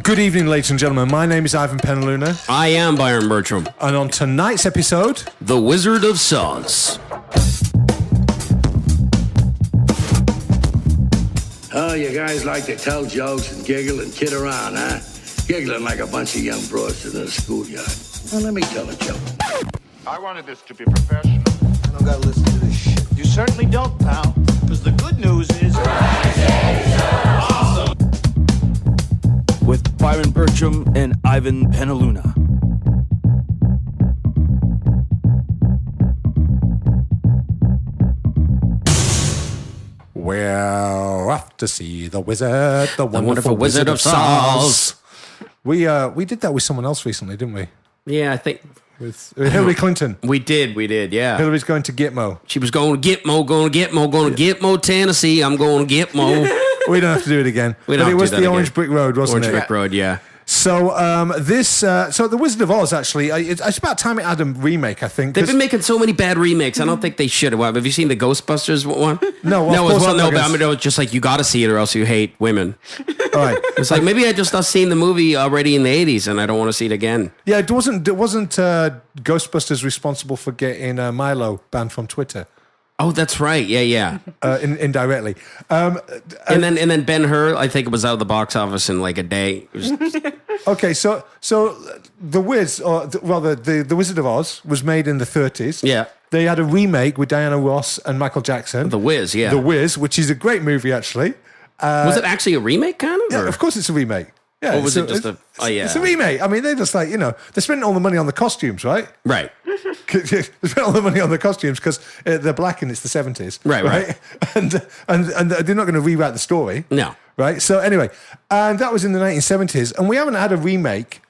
Good evening, ladies and gentlemen. My name is Ivan Penaluna. I am Byron Bertram. And on tonight's episode... The Wizard of SOZ. Oh, you guys like to tell jokes and giggle and kid around, huh? Giggling like a bunch of young broads in a schoolyard. Well, let me tell a joke. I wanted this to be professional. I don't gotta listen to this shit. You certainly don't, pal. Because the good news is... Awesome! With Byron Bertram and Ivan Penaluna. We're off to see the wizard, the wonderful Wizard of SOZ. We did that with someone else recently, didn't we? Yeah, I think... With Hillary Clinton. We did, yeah. Hillary's going to Gitmo. She was going to Gitmo, Tennessee. I'm going to Gitmo. We don't have to do it again. But it was the Orange Brick Road, wasn't it? Orange Brick Road, yeah. So so the Wizard of Oz, actually, it's about time it had a remake, I think. They've been making so many bad remakes. I don't think they should. Have you seen the Ghostbusters one? No, but I mean, it was just like, you got to see it or else you hate women. All right. It's like, maybe I just not seen the movie already in the 80s and I don't want to see it again. Yeah, it wasn't Ghostbusters responsible for getting Milo banned from Twitter. Oh, that's right. Yeah. Indirectly. And then Ben-Hur, I think it was out of the box office in like a day. Okay, so the the Wizard of Oz was made in the 30s. Yeah. They had a remake with Diana Ross and Michael Jackson. The Wiz, yeah. The Wiz, which is a great movie, actually. Was it actually a remake, kind of? Yeah, of course it's a remake. Yeah, or was it just It's a remake. I mean, they're just like, they're spending all the money on the costumes, right? Right. They spent all the money on the costumes because they're black and it's the 70s. Right. And they're not going to rewrite the story. No. Right? So anyway, and that was in the 1970s. And we haven't had a remake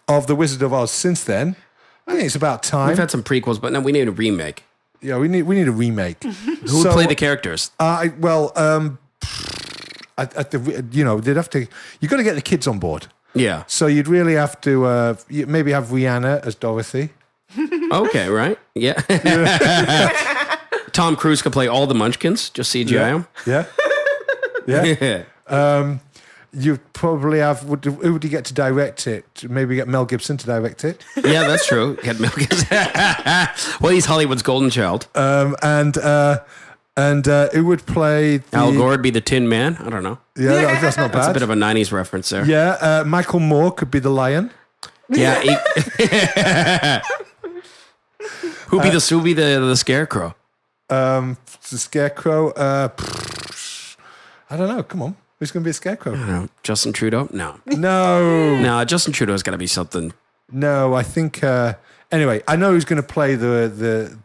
of The Wizard of Oz since then. I think it's about time. We've had some prequels, but now we need a remake. Yeah, we need a remake. Who would play the characters? They'd have to. You got to get the kids on board. Yeah. So you'd really have to maybe have Rihanna as Dorothy. Okay, right? Yeah. Tom Cruise could play all the Munchkins. Just CGI him. Yeah. You probably have. Who would you get to direct it? Maybe get Mel Gibson to direct it. Yeah, that's true. Get Mel Gibson. Well, he's Hollywood's golden child. And who would play Al Gore would be the Tin Man. I don't know. Yeah, that's not bad. That's a bit of a 90s reference there. Yeah, Michael Moore could be the Lion. Yeah. Who'd be the Scarecrow? The Scarecrow. I don't know. Come on. Who's going to be a Scarecrow? I don't know. Justin Trudeau? No. No, Justin Trudeau's got to be something. No, I think... anyway, I know who's going to play the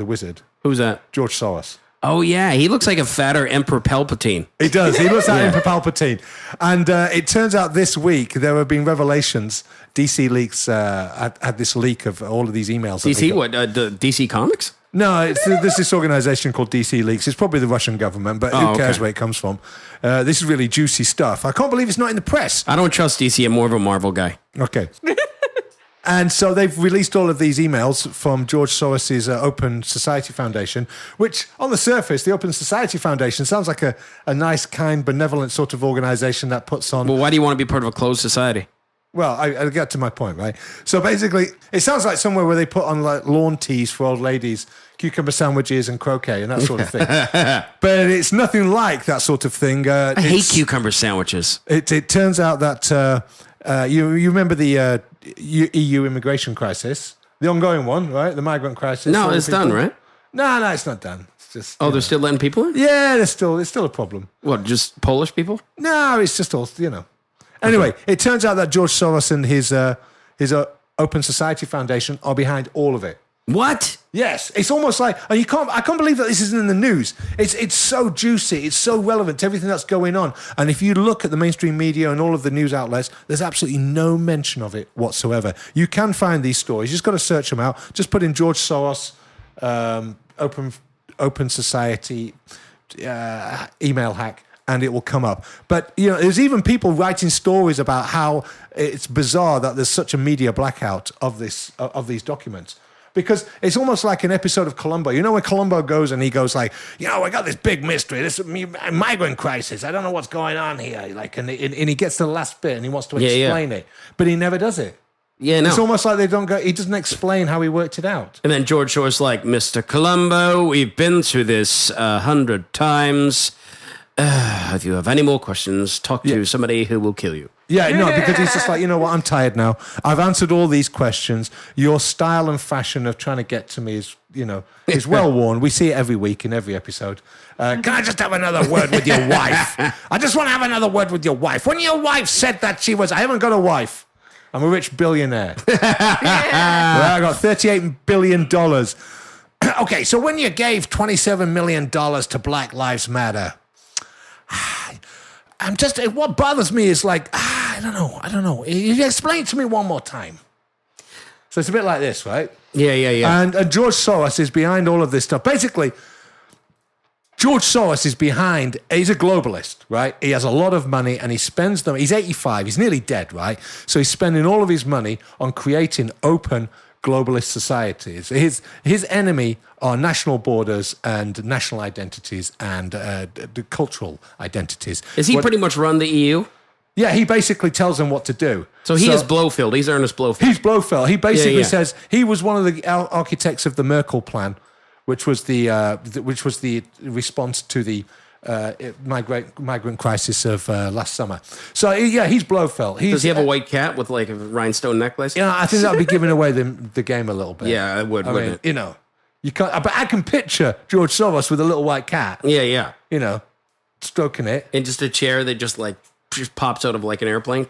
wizard. Who's that? George Soros. Oh, yeah. He looks like a fatter Emperor Palpatine. He does. He looks like Emperor Palpatine. And it turns out this week there have been revelations. DC Leaks had this leak of all of these emails. DC what? The DC Comics? No, there's this organization called DC Leaks. It's probably the Russian government, but who cares where it comes from? This is really juicy stuff. I can't believe it's not in the press. I don't trust DC. I'm more of a Marvel guy. Okay. And so they've released all of these emails from George Soros' Open Society Foundation, which on the surface, the Open Society Foundation sounds like a nice, kind, benevolent sort of organization that puts on... Well, why do you want to be part of a closed society? Well, I'll get to my point, right? So basically, it sounds like somewhere where they put on like lawn teas for old ladies, cucumber sandwiches and croquet and that sort of thing. But it's nothing like that sort of thing. I hate cucumber sandwiches. It turns out that you remember the EU immigration crisis, the ongoing one, right? The migrant crisis. No, it's done, right? No, it's not done. It's just they're still letting people in? Yeah, it's still a problem. What, just Polish people? No, it's just all Anyway, It turns out that George Soros and his Open Society Foundation are behind all of it. What? Yes, it's almost like, and I can't believe that this isn't in the news. It's so juicy, it's so relevant to everything that's going on. And if you look at the mainstream media and all of the news outlets, there's absolutely no mention of it whatsoever. You can find these stories. You just got to search them out. Just put in George Soros, Open Society email hack, and it will come up. But there's even people writing stories about how it's bizarre that there's such a media blackout of these documents. because it's almost like an episode of Columbo. You know when Columbo goes and he goes like, you know, I got this big mystery, this migrant crisis. I don't know what's going on here. Like, and he gets to the last bit and he wants to explain it, but he never does it. Yeah, no. It's almost like they don't go. He doesn't explain how he worked it out. And then George Shore's like, Mr. Columbo, we've been through this 100 times. If you have any more questions, talk to somebody who will kill you. Yeah, no, because he's just like, you know what, I'm tired now. I've answered all these questions. Your style and fashion of trying to get to me is, you know, is well worn. We see it every week in every episode. Can I just have another word with your wife? I just want to have another word with your wife. When your wife said that she was, I haven't got a wife. I'm a rich billionaire. Well, I got $38 billion. Okay, so when you gave $27 million to Black Lives Matter, what bothers me is like, I don't know. You explain it to me one more time. So it's a bit like this, right? Yeah. And George Soros is behind all of this stuff. Basically, George Soros is behind, he's a globalist, right? He has a lot of money and he spends them, he's 85, he's nearly dead, right? So he's spending all of his money on creating open globalist societies. His enemy are national borders and national identities and the cultural identities. Is he pretty much run the EU? Yeah, he basically tells them what to do. So he is Blofeld. He's Ernest Blofeld. He's Blofeld. He basically says he was one of the architects of the Merkel plan, which was the response to the migrant crisis of last summer. So yeah, he's Blofeld. Does he have a white cat with like a rhinestone necklace? Yeah, I think that would be giving away the game a little bit. Yeah, it would. Wouldn't it? You know, you can't. But I can picture George Soros with a little white cat. Yeah. You know, stroking it, and just a chair that just pops out of like an airplane.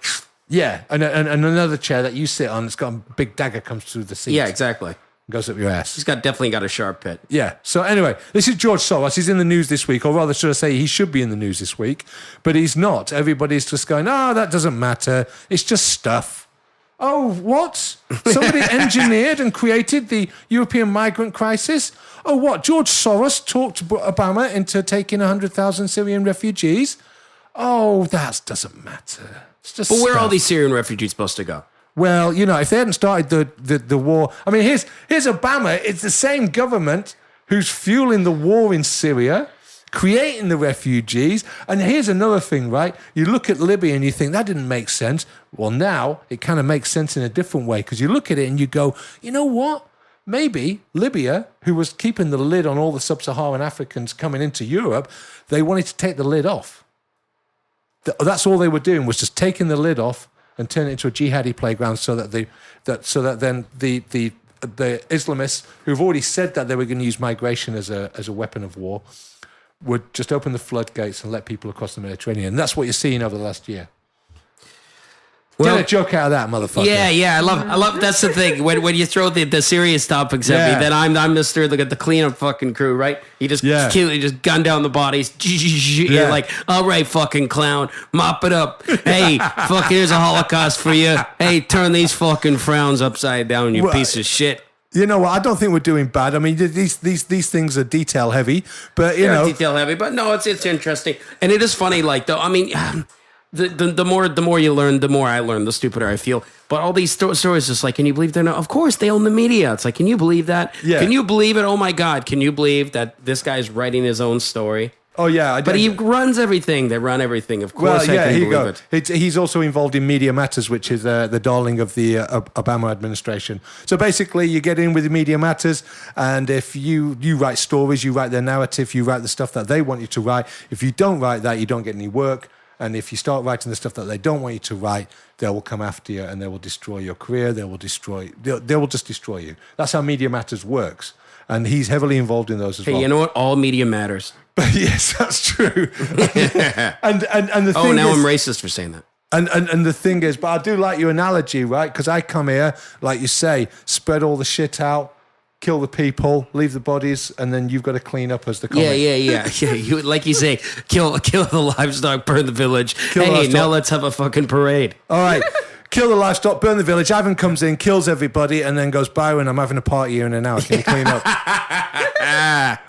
Yeah, and another chair that you sit on. It's got a big dagger comes through the seat. Yeah, exactly. Goes up your ass. He's definitely got a sharp pit. Yeah. So anyway, this is George Soros. He's in the news this week, or rather, should I say, he should be in the news this week, but he's not. Everybody's just going, that doesn't matter. It's just stuff. Oh, what? Somebody engineered and created the European migrant crisis? Oh, what? George Soros talked Obama into taking 100,000 Syrian refugees? Oh, that doesn't matter. It's just But where are stuff. all these Syrian refugees supposed to go? Well, you know, if they hadn't started the war, I mean, here's Obama. It's the same government who's fueling the war in Syria, creating the refugees. And here's another thing, right? You look at Libya and you think that didn't make sense. Well, now it kind of makes sense in a different way because you look at it and you go, you know what? Maybe Libya, who was keeping the lid on all the sub-Saharan Africans coming into Europe, they wanted to take the lid off. That's all they were doing was just taking the lid off and turn it into a jihadi playground, so that the Islamists who've already said that they were going to use migration as a weapon of war would just open the floodgates and let people across the Mediterranean. And that's what you're seeing over the last year. Get a joke out of that, motherfucker. Yeah. I love. That's the thing. When you throw the serious topics at me, then I'm Mr. Look at the cleanup fucking crew, right? He just gun down the bodies. You're like, all right, fucking clown, mop it up. Hey, fuck, here's a Holocaust for you. Hey, turn these fucking frowns upside down, you piece of shit. You know what? I don't think we're doing bad. I mean, these things are detail heavy, but you know, detail heavy. But no, it's interesting, and it is funny. Like though, I mean. The more you learn, the more I learn, the stupider I feel. But all these stories, just like, can you believe they're not? Of course, they own the media. It's like, can you believe that? Yeah. Can you believe it? Oh my God, can you believe that this guy's writing his own story? Oh yeah, but he runs everything. They run everything. Of course, I can believe it. He's also involved in Media Matters, which is the darling of the Obama administration. So basically, you get in with the Media Matters, and if you write stories, you write their narrative, you write the stuff that they want you to write. If you don't write that, you don't get any work. And if you start writing the stuff that they don't want you to write, they will come after you and they will destroy your career. They will just destroy you. That's how Media Matters works. And he's heavily involved in those as well. Hey, you know what? All media matters. Yes, that's true. and the thing now is, I'm racist for saying that. And the thing is, but I do like your analogy, right? Because I come here, like you say, spread all the shit out, kill the people, leave the bodies, and then you've got to clean up as the comic. Yeah. You, like you say, kill the livestock, burn the village. Now let's have a fucking parade. All right. kill the livestock, burn the village. Ivan comes in, kills everybody, and then goes, Byron, I'm having a party here in an hour. Can you clean up?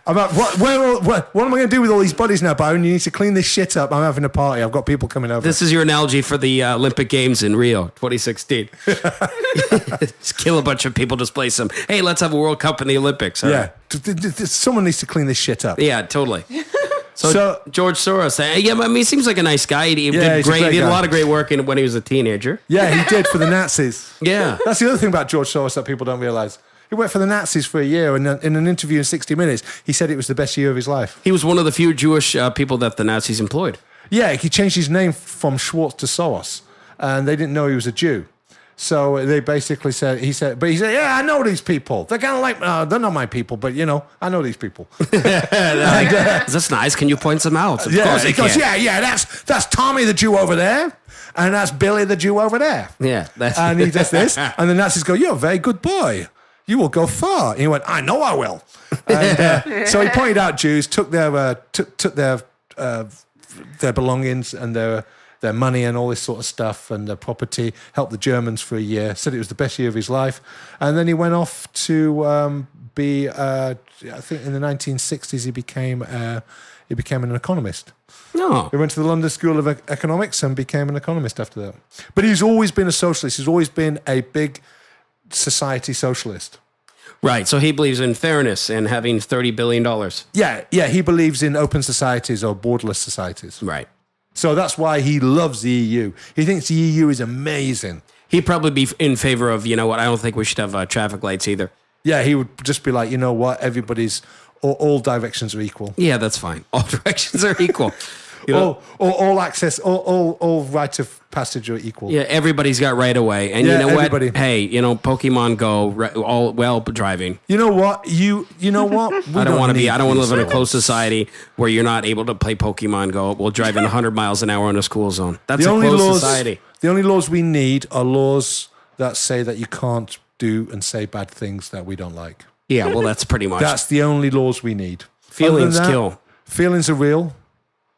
I'm like, what am I going to do with all these bodies now, Byron? You need to clean this shit up. I'm having a party. I've got people coming over. This is your analogy for the Olympic Games in Rio 2016. Just kill a bunch of people, displace them. Hey, let's have a World Cup in the Olympics. All right. Someone needs to clean this shit up. Yeah, totally. So George Soros, yeah, I mean, he seems like a nice guy. He did great. He did a lot of great work when he was a teenager. Yeah, he did for the Nazis. Yeah. That's the other thing about George Soros that people don't realize. He worked for the Nazis for a year, and in an interview in 60 Minutes, he said it was the best year of his life. He was one of the few Jewish people that the Nazis employed. Yeah, he changed his name from Schwartz to Soros, and they didn't know he was a Jew. So they basically said, yeah, I know these people. They're kind of like, they're not my people, but, I know these people. That's nice. Can you point them out? Of course he goes, that's Tommy the Jew over there, and that's Billy the Jew over there. Yeah. And he does this, and the Nazis go, you're a very good boy. You will go far. And he went, I know I will. And, so he pointed out Jews, took their belongings and their money and all this sort of stuff and their property, helped the Germans for a year, said it was the best year of his life. And then he went off to be, I think in the 1960s, he became an economist. No. He went to the London School of Economics and became an economist after that. But he's always been a socialist. He's always been a big society socialist. Right, so he believes in fairness and having $30 billion. Yeah, he believes in open societies or borderless societies. Right. So that's why he loves the EU. He thinks the EU is amazing. He'd probably be in favor of, I don't think we should have traffic lights either. Yeah, he would just be like, you know what, all directions are equal. Yeah, that's fine. All directions are equal. All access, all right of passage are equal. Yeah, everybody's got right away. And you know everybody. What? Hey, Pokemon Go, all well driving. You know what? You know what? I don't want to live in a closed society where you're not able to play Pokemon Go. We'll drive in 100 miles an hour in a school zone. That's a closed society. The only laws we need are laws that say that you can't do and say bad things that we don't like. Yeah, well, that's pretty much. That's the only laws we need. Feelings kill. Feelings are real.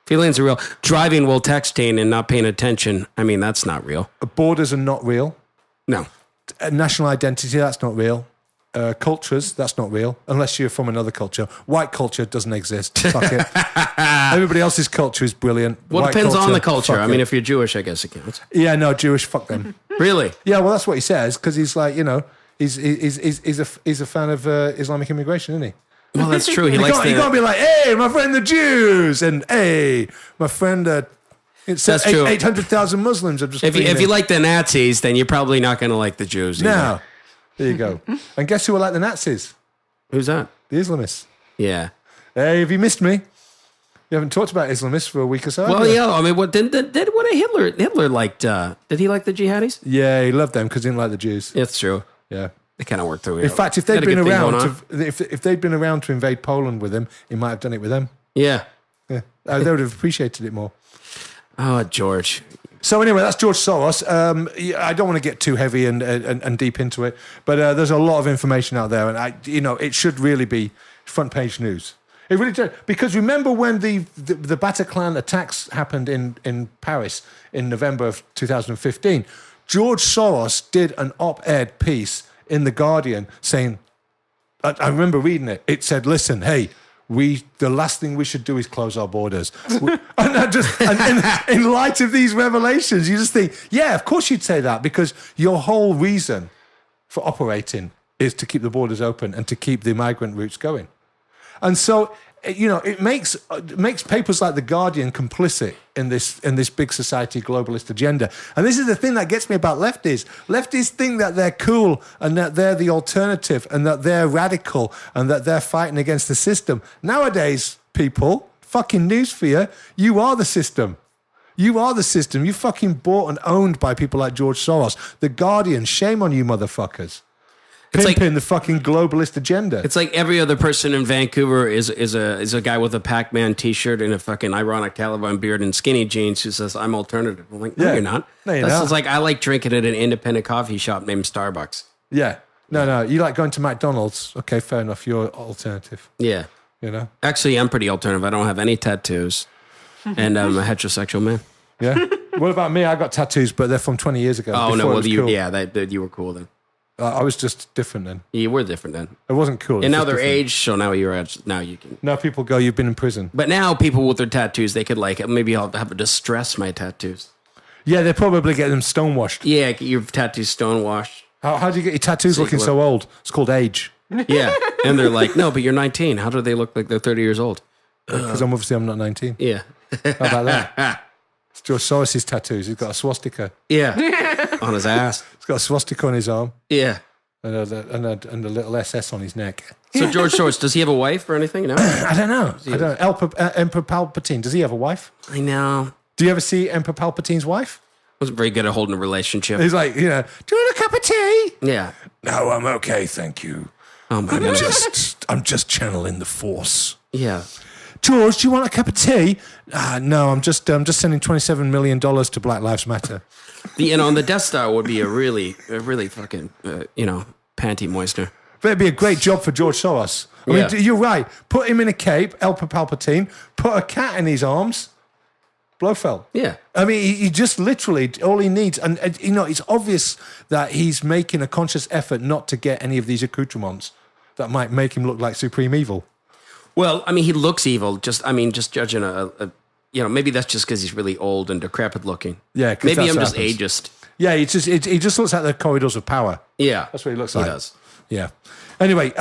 Feelings are real. Driving while texting and not paying attention, I mean, that's not real. Borders are not real. No. National identity, that's not real. Cultures, that's not real. Unless you're from another culture. White culture doesn't exist. Fuck it. Everybody else's culture is brilliant. Well, it depends on the culture. I mean, if you're Jewish, I guess it counts. Yeah, no, Jewish, fuck them. Really? Yeah, well, that's what he says, because he's like, he's a fan of Islamic immigration, isn't he? Well, that's true. You can't be like, hey, my friend the Jews, and hey, my friend, it's 800,000 Muslims have just. If you like the Nazis, then you're probably not going to like the Jews. No, there you go. And guess who are like the Nazis? Who's that? The Islamists. Yeah. Hey, have you missed me? You haven't talked about Islamists for a week or so. Well, yeah. I mean, what Hitler liked? Did he like the jihadis? Yeah, he loved them because he didn't like the Jews. It's true. Yeah. They kind of worked through. In fact, if they'd been around, if they'd been around to invade Poland with him, he might have done it with them. Yeah. They would have appreciated it more. Oh, George. So anyway, that's George Soros. I don't want to get too heavy and deep into it, but there's a lot of information out there, and it should really be front page news. It really does, because remember when the Bataclan attacks happened in Paris in November of 2015? George Soros did an op-ed piece in The Guardian saying, I remember reading it. It said, listen, hey, the last thing we should do is close our borders. and in light of these revelations, you just think, yeah, of course you'd say that, because your whole reason for operating is to keep the borders open and to keep the migrant routes going. And so, it makes papers like The Guardian complicit in this big society globalist agenda. And this is the thing that gets me about lefties. Lefties think that they're cool and that they're the alternative and that they're radical and that they're fighting against the system. Nowadays, people, fucking news for you, you are the system. You are the system. You're fucking bought and owned by people like George Soros. The Guardian, shame on you motherfuckers. Pimping the fucking globalist agenda. It's like every other person in Vancouver is a guy with a Pac-Man T-shirt and a fucking ironic Taliban beard and skinny jeans who says, I'm alternative. I'm like, no, you're not. No, you're That's not. just like, I like drinking at an independent coffee shop named Starbucks. Yeah. No. You like going to McDonald's. Okay, fair enough. You're alternative. Yeah. Actually, I'm pretty alternative. I don't have any tattoos. And I'm a heterosexual man. Yeah? What about me? I got tattoos, but they're from 20 years ago. Oh, no. before it Well, was you, cool. yeah, you were cool then. I was just different then. You were different then. It wasn't cool. And It's now just they're different. aged, so now you can. Now people go, you've been in prison. But now people with their tattoos, they could like, maybe I'll have to distress my tattoos. Yeah, they probably get them stonewashed. Yeah, get your tattoos stonewashed. How do you get your tattoos So you looking can so old? It's called age. Yeah. And they're like, no, but you're 19. How do they look like they're 30 years old? Because I'm not 19. Yeah. How about that? It's George Soros' tattoos. He's got a swastika. Yeah. On his ass. He's got a swastika on his arm Yeah. and a little SS on his neck. So George Soros, does he have a wife or anything? No. I don't know. Emperor Palpatine, does he have a wife? I know. Do you ever see Emperor Palpatine's wife? Wasn't very good at holding a relationship. He's like, do you want a cup of tea? Yeah. No, I'm okay, thank you. Oh my god. I'm just channeling the Force. Yeah. George, do you want a cup of tea? No, I'm just sending $27 million to Black Lives Matter. On the Death Star would be a really fucking, panty moistener. But it'd be a great job for George Soros. I mean, you're right. Put him in a cape, Emperor Palpatine, put a cat in his arms, Blofeld. Yeah. I mean, he just literally, all he needs, and it's obvious that he's making a conscious effort not to get any of these accoutrements that might make him look like supreme evil. Well, I mean, he looks evil. Just judging maybe that's just because he's really old and decrepit looking. Yeah, 'cause maybe that's I'm what just happens. ageist. Yeah, he just looks like the corridors of power. Yeah, That's what he looks like. He does. Yeah. Anyway, do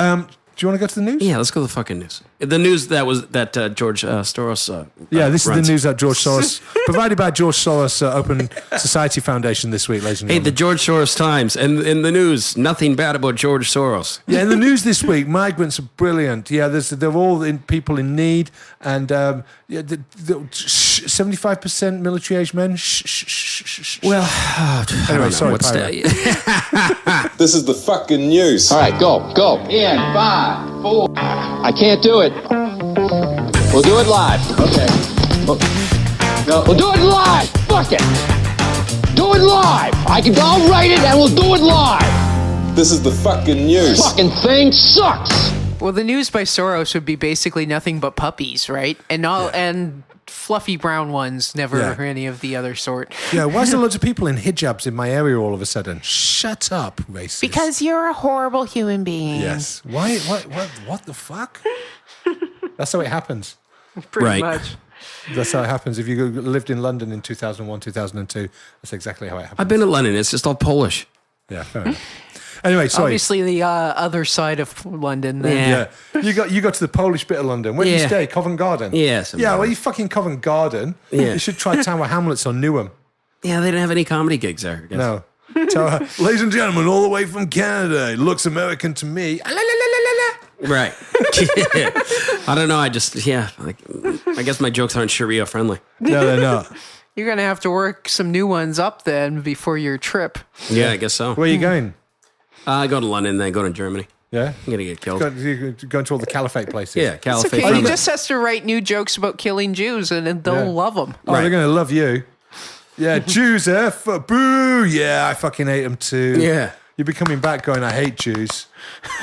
you want to go to the news? Yeah, let's go to the fucking news. The news that George Soros. Yeah, this runs. is the news that George Soros, provided by George Soros Open Society Foundation this week, ladies and Hey, gentlemen. the George Soros Times, and in the news, nothing bad about George Soros. Yeah, in the news this week, migrants are brilliant. Yeah, they're all people in need, and 75% military-age men. Well, Anyway, sorry, Pyro. This is the fucking news. All right, go. In 5, 4. I can't do it. We'll do it live. Okay. We'll do it live. Fuck it. Do it live. I'll write it and we'll do it live. This is the fucking news. Fucking thing sucks. Well, the news by Soros would be basically nothing but puppies, right? And fluffy brown ones, never any of the other sort. Yeah, why is there loads of people in hijabs in my area all of a sudden? Shut up, racist. Because you're a horrible human being. Yes. Why? What the fuck? That's how it happens. Pretty much. That's how it happens. If you lived in London in 2001, 2002, that's exactly how it happens. I've been to London. It's just all Polish. Yeah, fair enough. Anyway, sorry. Obviously, the other side of London. Then. Yeah. You go to the Polish bit of London. Where do you Yeah. stay? Covent Garden? Yeah, Well, you fucking Covent Garden. Yeah. You should try Tower Hamlets on Newham. Yeah, they didn't have any comedy gigs there. I guess. No. Ladies and gentlemen, all the way from Canada. It looks American to me. La, la, la, la, la, la. Right. I don't know. I guess my jokes aren't Sharia friendly. No, they're not. You're going to have to work some new ones up then before your trip. Yeah, I guess so. Where are you going? I go to London, then go to Germany. Yeah? I'm going to get killed. You're going to all the caliphate places. Yeah, It's caliphate. okay. He friendly. just has to write new jokes about killing Jews and then they'll love them. Oh, they're going to love you. Yeah, Jews, boo. Yeah, I fucking hate them too. Yeah. You'll be coming back going, I hate Jews.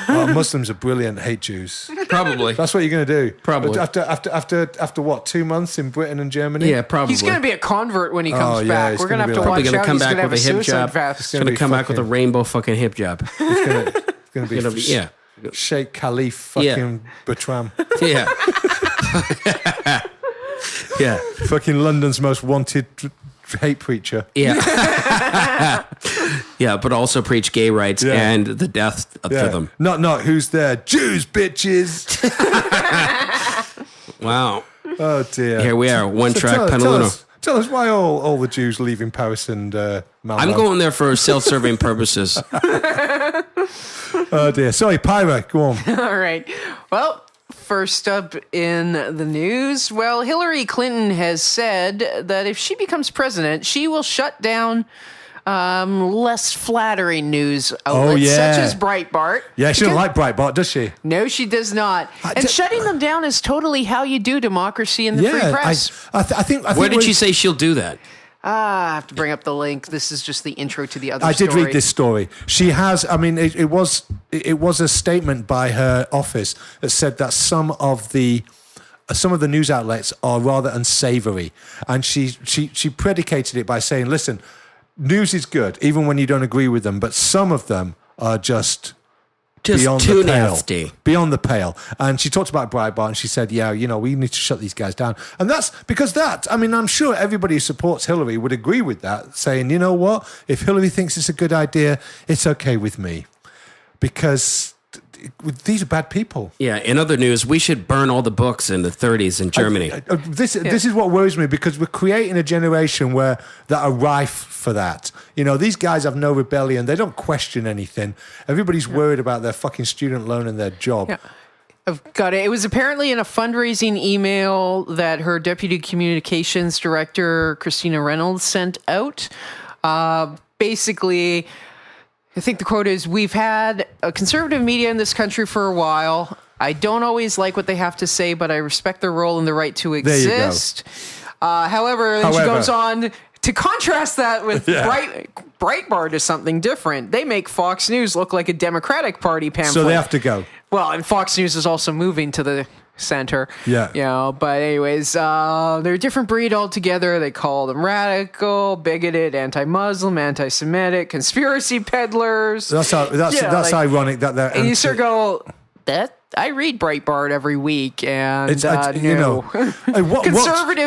Oh, Muslims are brilliant, hate Jews. Probably. That's what you're going to do. Probably. After what, 2 months in Britain and Germany? Yeah, probably. He's going to be a convert when he comes yeah, back. he's We're going to gonna have be to like- watch Probably going to out. come He's back gonna with a have hip suicide jab. vest. He's going to come back with a rainbow fucking hip jab. It's going to be Yeah. Sheikh Khalif fucking Bertram. Yeah. Yeah. Fucking London's most wanted hate preacher. Yeah. Yeah, but also preach gay rights Yeah. and the death to Yeah. them. Not who's there? Jews, bitches. Wow. Oh dear. Here we are, one track tell Penaluna. Tell us why all the Jews leaving Paris and Malmo. I'm going there for self-serving purposes. Oh dear. Sorry, Pyra, go on. All right. Well, first up in the news, Hillary Clinton has said that if she becomes president, she will shut down less flattering news outlets yeah. such as Breitbart. Yeah, she doesn't like Breitbart, does she? No, she does not. And shutting them down is totally how you do democracy in the free press. I think Where did she say she'll do that? I have to bring up the link. This is just the intro to the other I story. did read this story. She has. I mean, it was a statement by her office that said that some of the some of the news outlets are rather unsavory. And she predicated it by saying, listen, news is good, even when you don't agree with them, but some of them are just beyond too the pale. nasty. Beyond the pale. And she talked about Breitbart, and she said, yeah, we need to shut these guys down. And that's because I'm sure everybody who supports Hillary would agree with that, saying, you know what? If Hillary thinks it's a good idea, it's okay with me. Because these are bad people. Yeah, in other news, we should burn all the books in the 30s in Germany. This is what worries me, because we're creating a generation that are rife for that. These guys have no rebellion. They don't question anything. Everybody's worried about their fucking student loan and their job. Yeah. I've got it. It was apparently in a fundraising email that her deputy communications director, Christina Reynolds, sent out. Basically, I think the quote is, "We've had a conservative media in this country for a while. I don't always like what they have to say, but I respect their role and the right to exist." However, she goes on to contrast that with Breitbart is something different. They make Fox News look like a Democratic Party pamphlet. So they have to go. Well, and Fox News is also moving to the center. Yeah. But anyways, they're a different breed altogether. They call them radical, bigoted, anti-Muslim, anti-Semitic, conspiracy peddlers. That's ironic that they're. And you sort of go, I read Breitbart every week, and conservative,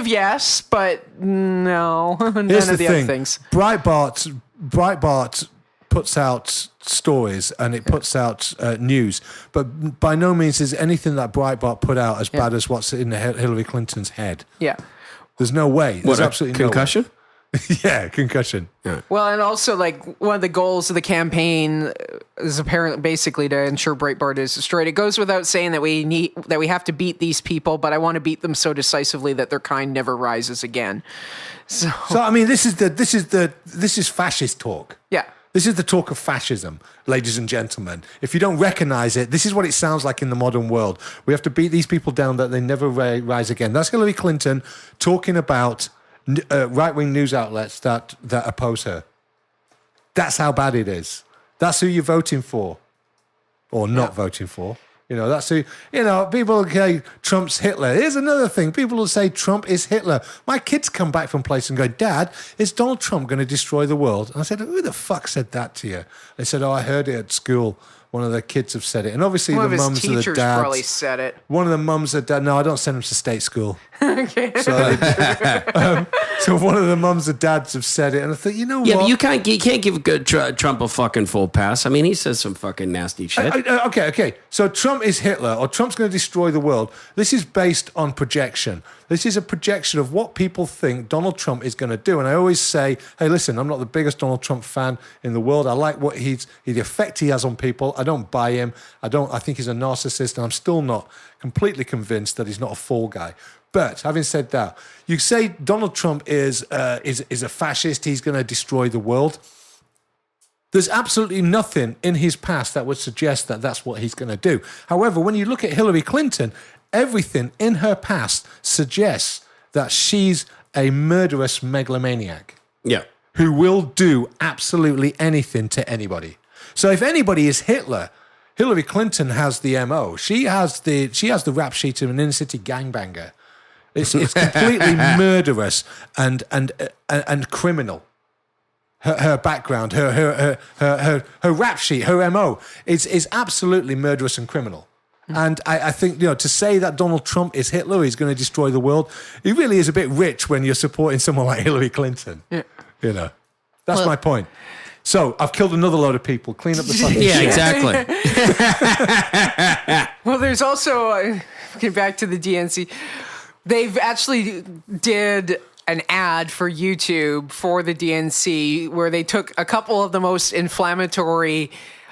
yes, but no, none of the other things. Breitbart puts out stories and it puts out news, but by no means is anything that Breitbart put out as bad as what's in Hillary Clinton's head. Yeah, there's no way. There's absolutely concussion? No way. Yeah, concussion. Yeah. Well, and also, one of the goals of the campaign is apparently basically to ensure Breitbart is destroyed. It goes without saying that we have to beat these people, but I want to beat them so decisively that their kind never rises again. So I mean, this is fascist talk. Yeah. This is the talk of fascism, ladies and gentlemen. If you don't recognize it, this is what it sounds like in the modern world. We have to beat these people down that they never rise again. That's Hillary Clinton talking about right-wing news outlets that oppose her. That's how bad it is. That's who you're voting for, or not voting for. That's who. People say Trump's Hitler. Here's another thing. People will say Trump is Hitler. My kids come back from place and go, "Dad, is Donald Trump going to destroy the world?" And I said, "Who the fuck said that to you?" They said, "Oh, I heard it at school. One of the kids have said it." And obviously the mums and the dads probably said it. One of the mums and dad. No, I don't send them to state school. Okay. So one of the mums and dads have said it, and I thought, what? Yeah, but you can't give Trump a fucking full pass. I mean, he says some fucking nasty shit. Okay. So Trump is Hitler, or Trump's going to destroy the world. This is based on projection. This is a projection of what people think Donald Trump is going to do. And I always say, hey, listen, I'm not the biggest Donald Trump fan in the world. I like what the effect he has on people. I don't buy him. I think he's a narcissist, and I'm still not completely convinced that he's not a fall guy. But having said that, you say Donald Trump is a fascist. He's going to destroy the world. There's absolutely nothing in his past that would suggest that that's what he's going to do. However, when you look at Hillary Clinton, everything in her past suggests that she's a murderous megalomaniac. Yeah. Who will do absolutely anything to anybody. So if anybody is Hitler, Hillary Clinton has the MO. She has the rap sheet of an inner city gangbanger. It's completely murderous and criminal. Her background, her rap sheet, her MO is absolutely murderous and criminal. And I think, to say that Donald Trump is Hitler, he's going to destroy the world, he really is a bit rich when you're supporting someone like Hillary Clinton. Yeah. That's my point. So I've killed another load of people. Clean up the fucking shit. Exactly. Well, there's also, getting back to the DNC, they've actually did an ad for YouTube for the DNC where they took a couple of the most inflammatory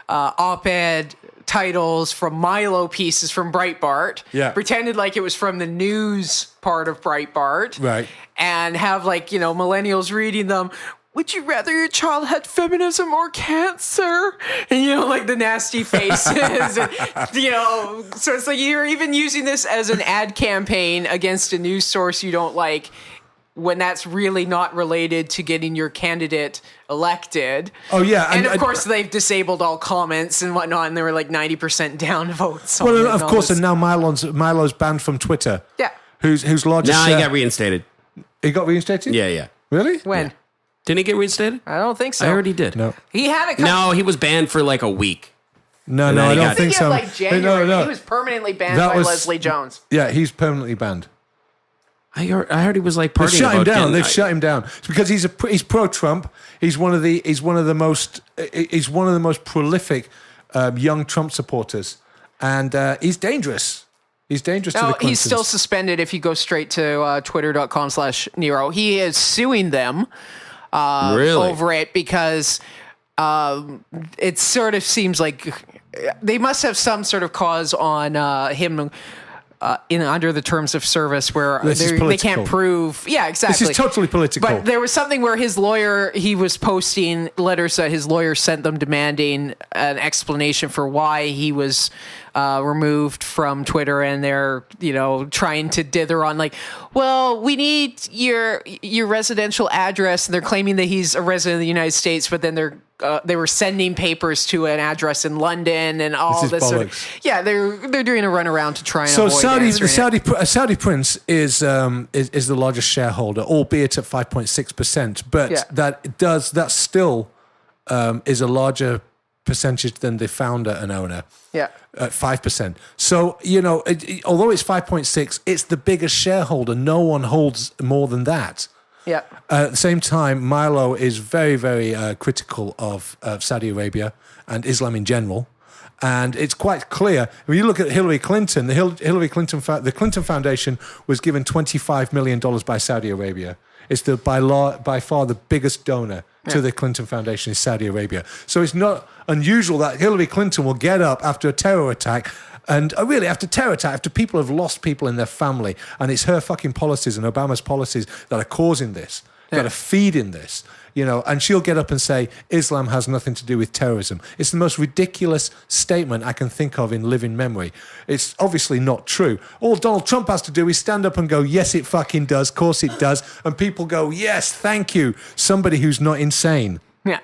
op-ed titles from Milo pieces from Breitbart, pretended like it was from the news part of Breitbart, right? And have millennials reading them. Would you rather your child had feminism or cancer? And the nasty faces, and, so it's like you're even using this as an ad campaign against a news source you don't like. when that's really not related to getting your candidate elected. Oh, yeah. And of course, they've disabled all comments and whatnot, and they were like 90% down votes. Well, of course, and now Milo's banned from Twitter. Yeah. Whose largest Now share... he got reinstated. He got reinstated? Yeah. Really? When? Yeah. Didn't he get reinstated? I don't think so. I heard he did. No. He had a No, he was banned for like a week. No, And then I he don't got- think so. like January. No. He was permanently banned That by was- Leslie Jones. Yeah, he's permanently banned. I heard he was like They've partying shut him about down. getting- They've shut him down. It's because he's pro-Trump. He's one of the most prolific young Trump supporters, and he's dangerous. He's dangerous to the No, Clintons. he's still suspended if you go straight to twitter.com/Nero. He is suing them Really? over it because it sort of seems like they must have some sort of cause on him under the terms of service where This is they political. can't prove. Yeah, exactly. This is totally political. But there was something where his lawyer, he was posting letters that his lawyer sent them demanding an explanation for why he was removed from Twitter, and they're, trying to dither on like, well, we need your residential address, and they're claiming that he's a resident of the United States, but then they were sending papers to an address in London and all This is this sort of, bollocks. yeah, they're doing a runaround to try and So avoid answering it. Saudi prince is the largest shareholder, albeit at 5.6%. But Yeah. that still is a larger percentage than the founder and owner. Yeah. At 5%. So, although it's 5.6, it's the biggest shareholder. No one holds more than that. Yeah. At the same time, Milo is very, very critical of Saudi Arabia and Islam in general. And it's quite clear. When you look at Hillary Clinton, the Clinton Foundation was given $25 million by Saudi Arabia. It's by far the biggest donor to the Clinton Foundation is Saudi Arabia. So it's not unusual that Hillary Clinton will get up after a terror attack, and after people have lost people in their family, and it's her fucking policies and Obama's policies that are causing this, that are feeding this, and she'll get up and say, Islam has nothing to do with terrorism. It's the most ridiculous statement I can think of in living memory. It's obviously not true. All Donald Trump has to do is stand up and go, yes, it fucking does. Of course it does. And people go, yes, thank you. Somebody who's not insane. Yeah.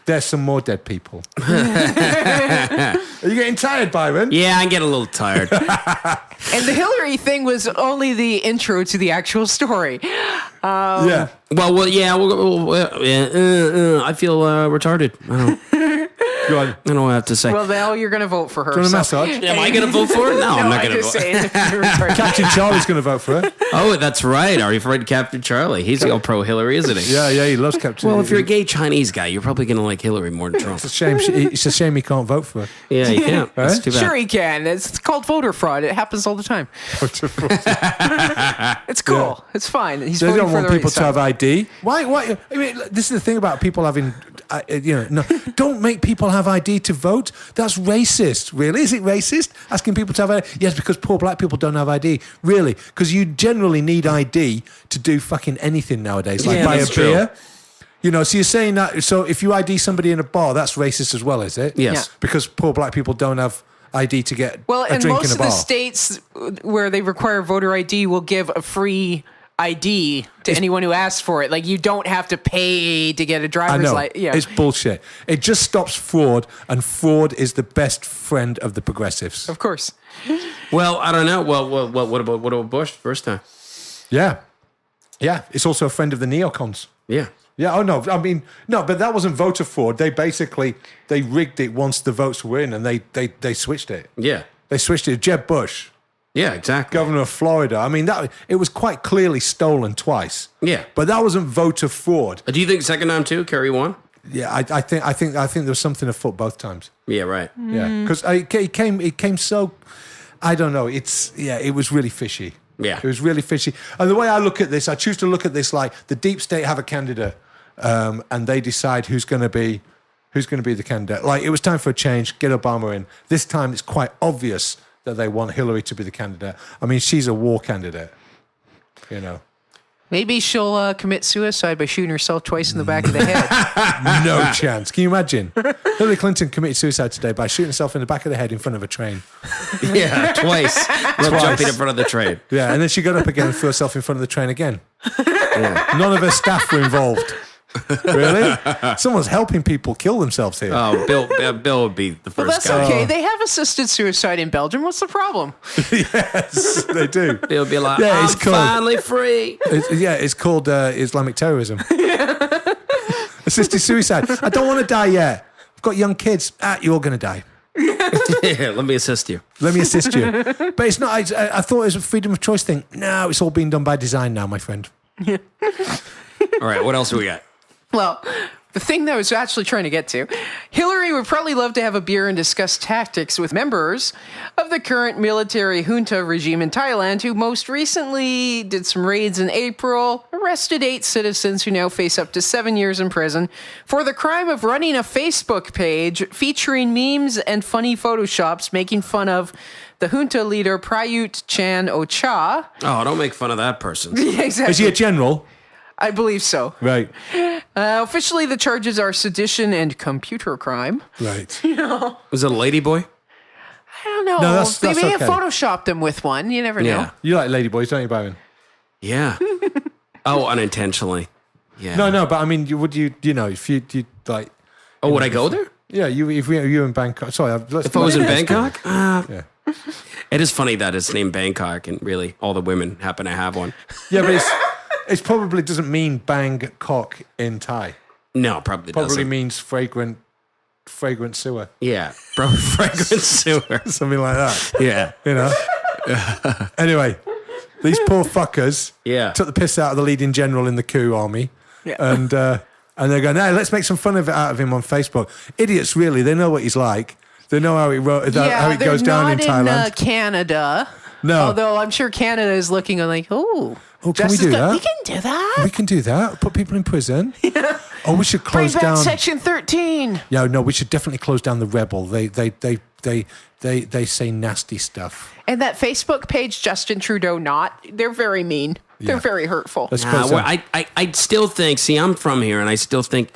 There's some more dead people. Are you getting tired, Byron? Yeah, I'm getting a little tired. And the Hillary thing was only the intro to the actual story. Yeah. Well, yeah. I feel retarded. Go on. I don't know what I have to say. Well, now you're going to vote for her. Do you want a massage? Am I going to vote for it? No, I'm not going to vote. Captain Charlie's going to vote for her. Oh, that's right. Are you afraid of Captain Charlie? He's all pro Hillary, isn't he? Yeah, he loves Captain. Well, if you're a gay Chinese guy, you're probably going to like Hillary more than Trump. It's a shame. It's a shame he can't vote for her. Yeah, you can't. That's too bad. Sure he can. It's called voter fraud. It happens all the time. It's cool. Yeah. It's fine. He's They voting don't for want the people right to have side. ID. Why? I mean, this is the thing about people having, no, don't make people have ID to vote. That's racist. Really? Is it racist? Asking people to have ID? Yes, because poor black people don't have ID. Really? Because you generally need ID to do fucking anything nowadays. Like Yeah, buy a that's true. beer. So you're saying that, so if you ID somebody in a bar, that's racist as well, is it? Yes. Yeah. Because poor black people don't have ID to get Well, a and drink most in a of bar. the states where they require voter ID will give a free ID to anyone who asks for it. Like, you don't have to pay to get a I driver's know. license. Yeah. It's bullshit. It just stops fraud, and fraud is the best friend of the progressives. Of course. Well, I don't know. Well, what about Bush first time? Yeah. Yeah. It's also a friend of the neocons. Yeah. Yeah. Oh, no. I mean, no, but that wasn't voter fraud. They basically, they rigged it once the votes were in, and they switched it. Yeah. They switched it. Jeb Bush, Yeah, exactly. governor of Florida. I mean, it was quite clearly stolen twice. Yeah. But that wasn't voter fraud. Do you think second time too? Kerry won? Yeah. I think there was something afoot both times. Yeah, right. Yeah. Because it came so, I don't know. It was really fishy. Yeah. It was really fishy. And the way I look at this, I choose to look at this like the deep state have a candidate, and they decide who's going to be the candidate. Like, it was time for a change, get Obama in. This time it's quite obvious that they want Hillary to be the candidate. I mean, she's a war candidate, Maybe she'll commit suicide by shooting herself twice in the back of the head. No chance. Can you imagine? Hillary Clinton committed suicide today by shooting herself in the back of the head in front of a train. Yeah, twice. jumping in front of the train. Yeah, and then she got up again and threw herself in front of the train again. None of her staff were involved. Really? Someone's helping people kill themselves here. Oh, Bill would be the first Well, that's guy. okay. They have assisted suicide in Belgium. What's the problem? Yes, they do. Bill would be like, Yeah, I'm it's called- finally free. It's called Islamic terrorism. Assisted suicide. I don't want to die yet. I've got young kids. You're going to die. Yeah, let me assist you. Let me assist you. But it's not. I thought it was a freedom of choice thing. No, it's all being done by design now, my friend. All right, what else do we got? Well, the thing that I was actually trying to get to, Hillary would probably love to have a beer and discuss tactics with members of the current military junta regime in Thailand, who most recently did some raids in April, arrested 8 citizens who now face up to 7 years in prison for the crime of running a Facebook page featuring memes and funny photoshops making fun of the junta leader Prayut Chan-o-cha. Oh, don't make fun of that person. Exactly. Is he a general? I believe so. Right. Officially, the charges are sedition and computer crime. Right. Was it a lady boy? I don't know. No, that's they may have okay. photoshopped them with one. You never know. Yeah. You like ladyboys, don't you, Byron? Yeah. Oh, unintentionally. Yeah. No, but I mean, if you like. Oh, would I go there? Yeah, if you in Bangkok. Sorry, If I was in Bangkok? Yeah. It is funny that it's named Bangkok and really all the women happen to have one. Yeah, but it probably doesn't mean Bangkok in Thai. No, probably Probably doesn't. means fragrant sewer. Yeah. Fragrant sewer. Something like that. Yeah. You know? Anyway, these poor fuckers took the piss out of the leading general in the coup army. Yeah. And they're going, hey, let's make some fun out of him on Facebook. Idiots, really. They know what he's like. They know how it goes down in Thailand. They're not in Canada. No. Although I'm sure Canada is looking like, can we do that? We can do that. We can do that. Put people in prison. Yeah. Oh, we should Bring close back down Section 13. Yeah, no, we should definitely close down the Rebel. They say nasty stuff. And that Facebook page, Justin Trudeau, they're very mean. They're very hurtful. Let's close down. I still think, I'm from here and I still think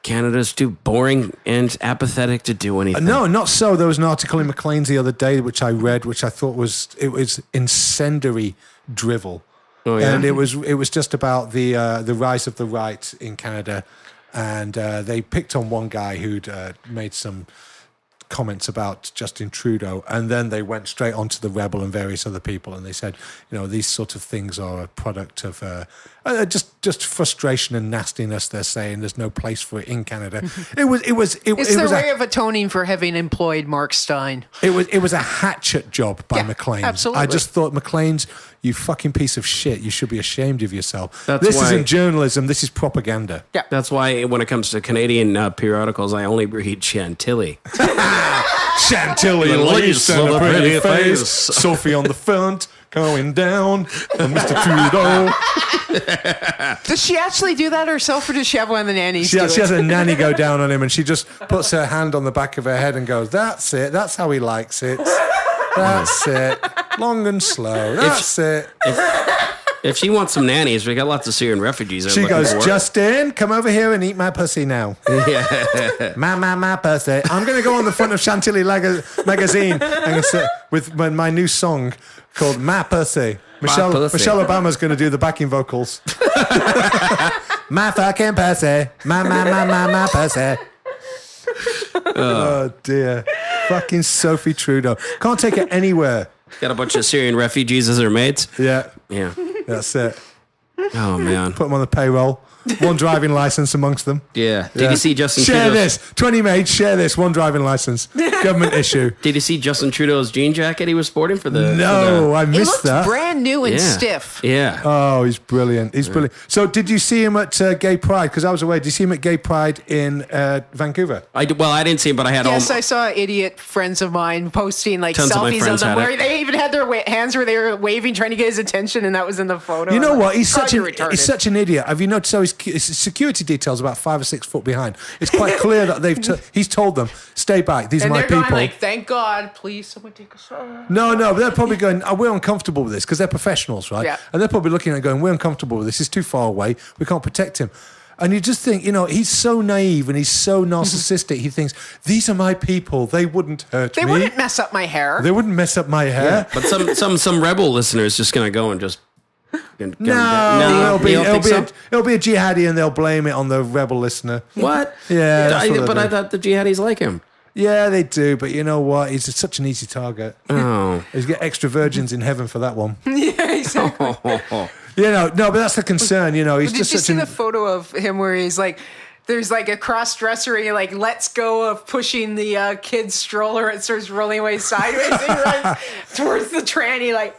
Canada's too boring and apathetic to do anything. No, not so. There was an article in Maclean's the other day which I read, which I thought was incendiary drivel. Oh, yeah? And it was just about the rise of the right in Canada, and they picked on one guy who'd made some comments about Justin Trudeau, and then they went straight on to the Rebel and various other people, and they said, these sort of things are a product of just frustration and nastiness. They're saying there's no place for it in Canada. It's their way of atoning for having employed Mark Stein. It was a hatchet job by Maclean's. Absolutely. I just thought, Maclean's, you fucking piece of shit. You should be ashamed of yourself. That's this why- isn't journalism. This is propaganda. Yeah. That's why when it comes to Canadian periodicals, I only read Chantilly. Chantilly, lace and a pretty face. Sophie on the front, going down. And Mr. Trudeau. Does she actually do that herself, or does she have one of the nannies She do has it? a nanny go down on him, and she just puts her hand on the back of her head and goes, "That's it. That's how he likes it. That's it. Long and slow. That's it." If she wants some nannies, we got lots of Syrian refugees. She looking goes, for work. "Justin, come over here and eat my pussy now." Yeah. My pussy. I'm going to go on the front of Chantilly magazine and with my new song called "My Pussy." Michelle Obama's going to do the backing vocals. My fucking pussy. My pussy. Oh dear. Fucking Sophie Trudeau. Can't take it anywhere. Got a bunch of Syrian refugees as their mates. Yeah. Yeah. That's it. Oh, man. Put them on the payroll. One driving license amongst them. Yeah. Did you see Justin Share Trudeau's... this. 20 maids, share this. One driving license. Government issue. Did you see Justin Trudeau's jean jacket he was sporting for the... No, I It missed looks that. brand new and Yeah. stiff. Yeah. Oh, he's brilliant. He's brilliant. So did you see him at Gay Pride? Because I was away. Did you see him at Gay Pride in Vancouver? I didn't see him, but I had Yes, all... I saw idiot friends of mine posting like Tons of my selfies of friends them had where it. they even had their hands where they were waving, trying to get his attention, and that was in the photo. You know I'm what? like, He's God, such you're an retarded. he's such an idiot. Have you noticed how his security details about 5 or 6 foot behind? It's quite clear that he's told them, stay back. These are And my they're people. going like, thank God, please, someone take a shot. No, but they're probably going, we're uncomfortable with this because they're professionals, right? Yeah. And they're probably looking at it going, we're uncomfortable with this. He's too far away. We can't protect him. And you just think, he's so naive and he's so narcissistic. He thinks, these are my people. They wouldn't hurt me. They wouldn't mess up my hair. They wouldn't mess up my hair. But some rebel listeners just going to go and just... No, it'll be a jihadi and they'll blame it on the rebel listener. What? Yeah. I thought the jihadis like him. Yeah, they do. But you know what? He's such an easy target. Oh. He's got extra virgins in heaven for that one. Yeah, exactly. No, but that's the concern. He's Did just you such see the photo of him where he's like, there's like a cross dresser and he like lets go of pushing the kid's stroller and starts rolling away sideways and he runs towards the tranny like,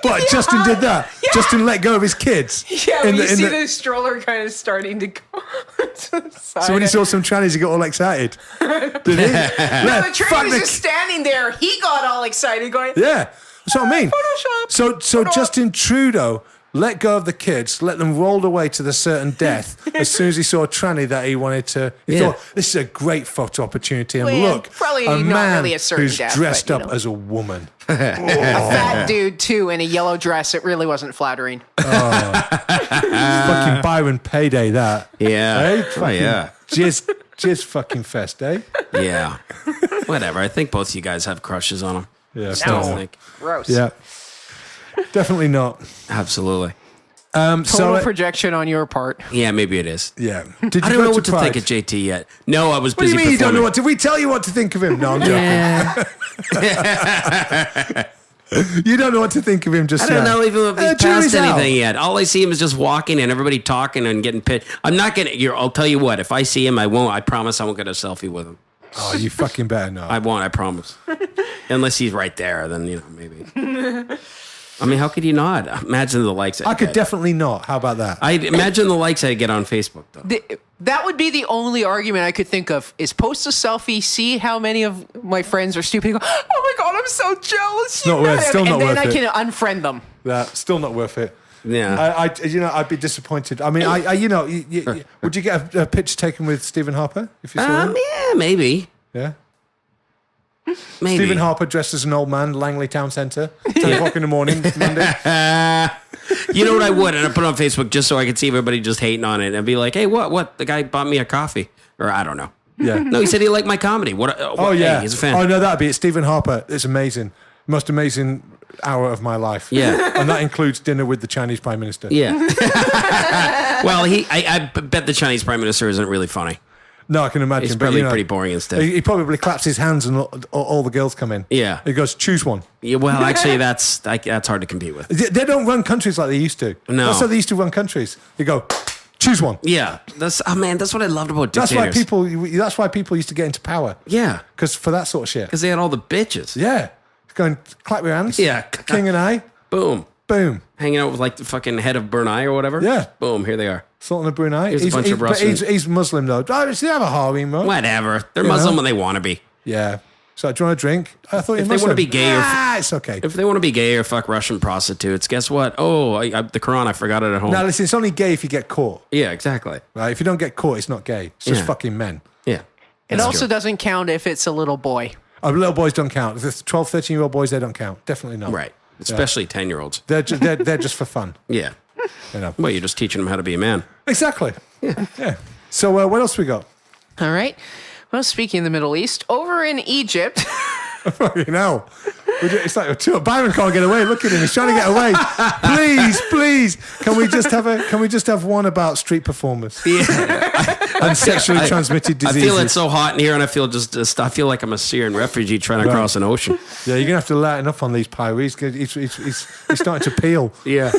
But Justin did that. Yeah. Justin let go of his kids. Yeah, you see the stroller kind of starting to go to the side. So when he saw some trannies, he got all excited. Did he? No, the tranny was just standing there. He got all excited going, yeah, that's what I mean. Photoshop. So Justin Trudeau let go of the kids, let them roll away to the certain death as soon as he saw a tranny that he wanted to. He thought, this is a great photo opportunity. And look, probably a not man really a certain who's death, dressed but, up as a woman. A fat dude, too, in a yellow dress. It really wasn't flattering. Fucking Byron payday, that. Yeah. Hey? Oh, yeah. Jizz fucking fest, eh? Yeah. Whatever. I think both of you guys have crushes on him. Yeah. No. Gross. Yeah. Definitely not. Absolutely. Total projection on your part. Yeah, maybe it is. Yeah. I don't know what to think of JT yet. No, I was busy. What do you mean you don't know performing. what? Did we tell you what to think of him? No, I'm joking. You don't know what to think of him just I don't yet. know even if he's jury's passed anything out. yet. All I see him is just walking and everybody talking and getting pissed. I'm not gonna. I'll tell you what. If I see him, I won't. I promise I won't get a selfie with him. Oh, you fucking better not. I won't. I promise. Unless he's right there, then maybe. I mean, how could you not? Imagine the likes. I could definitely not. How about that? I'd imagine the likes I get on Facebook, though. That would be the only argument I could think of is post a selfie, see how many of my friends are stupid, and go, oh my God, I'm so jealous. Still not worth and then it. I can unfriend them. Still not worth it. Yeah. I'd be disappointed. I mean, would you get a picture taken with Stephen Harper if you saw him? Yeah, maybe. Yeah. Maybe. Stephen Harper dressed as an old man, Langley Town Centre, 10 o'clock in the morning, Monday. You know what I would? And I put it on Facebook just so I could see everybody just hating on it and be like, hey, what? The guy bought me a coffee. Or I don't know. Yeah. No, he said he liked my comedy. What? Oh, yeah. Hey, he's a fan. Oh, no, that'd be it. Stephen Harper. It's amazing. Most amazing hour of my life. Yeah. And that includes dinner with the Chinese Prime Minister. Yeah. Well, I bet the Chinese Prime Minister isn't really funny. No, I can imagine. It's probably pretty boring instead. He probably claps his hands and all the girls come in. Yeah. He goes, choose one. Yeah, well, actually, that's hard to compete with. They don't run countries like they used to. No. That's how they used to run countries. You go, choose one. Yeah. That's what I loved about dictators. That's why people used to get into power. Yeah. Because for that sort of shit. Because they had all the bitches. Yeah. Going, clap your hands. Yeah. King and I. Boom. Boom. Hanging out with like the fucking head of Brunei or whatever. Yeah. Boom. Here they are. Sultan of Brunei. Here's a bunch of but Russians. he's Muslim though. Oh, they have a harem, though. Whatever. They're Muslim when they want to be. Yeah. So do you want a drink? I thought if they want to be gay it's okay. If they want to be gay or fuck Russian prostitutes, guess what? Oh, the Quran, I forgot it at home. Now listen, it's only gay if you get caught. Yeah, exactly. Right? If you don't get caught, it's not gay. It's just fucking men. Yeah. It also doesn't count if it's a little boy. Little boys don't count. If it's 12, 13-year-old boys, they don't count. Definitely not. Right. Especially 10-year-olds. They're just for fun. Yeah. You know. Well, you're just teaching them how to be a man. Exactly. Yeah. So what else we got? All right. Well, speaking of the Middle East, over in Egypt. Fucking hell. It's like Byron can't get away. Look at him. He's trying to get away. Please. Can we just have one about street performers? Yeah. And sexually transmitted diseases. I feel it's so hot in here, and I feel I feel like I'm a Syrian refugee trying to cross an ocean. Yeah, you're gonna have to lighten up on these pyres. He's starting to peel. Yeah.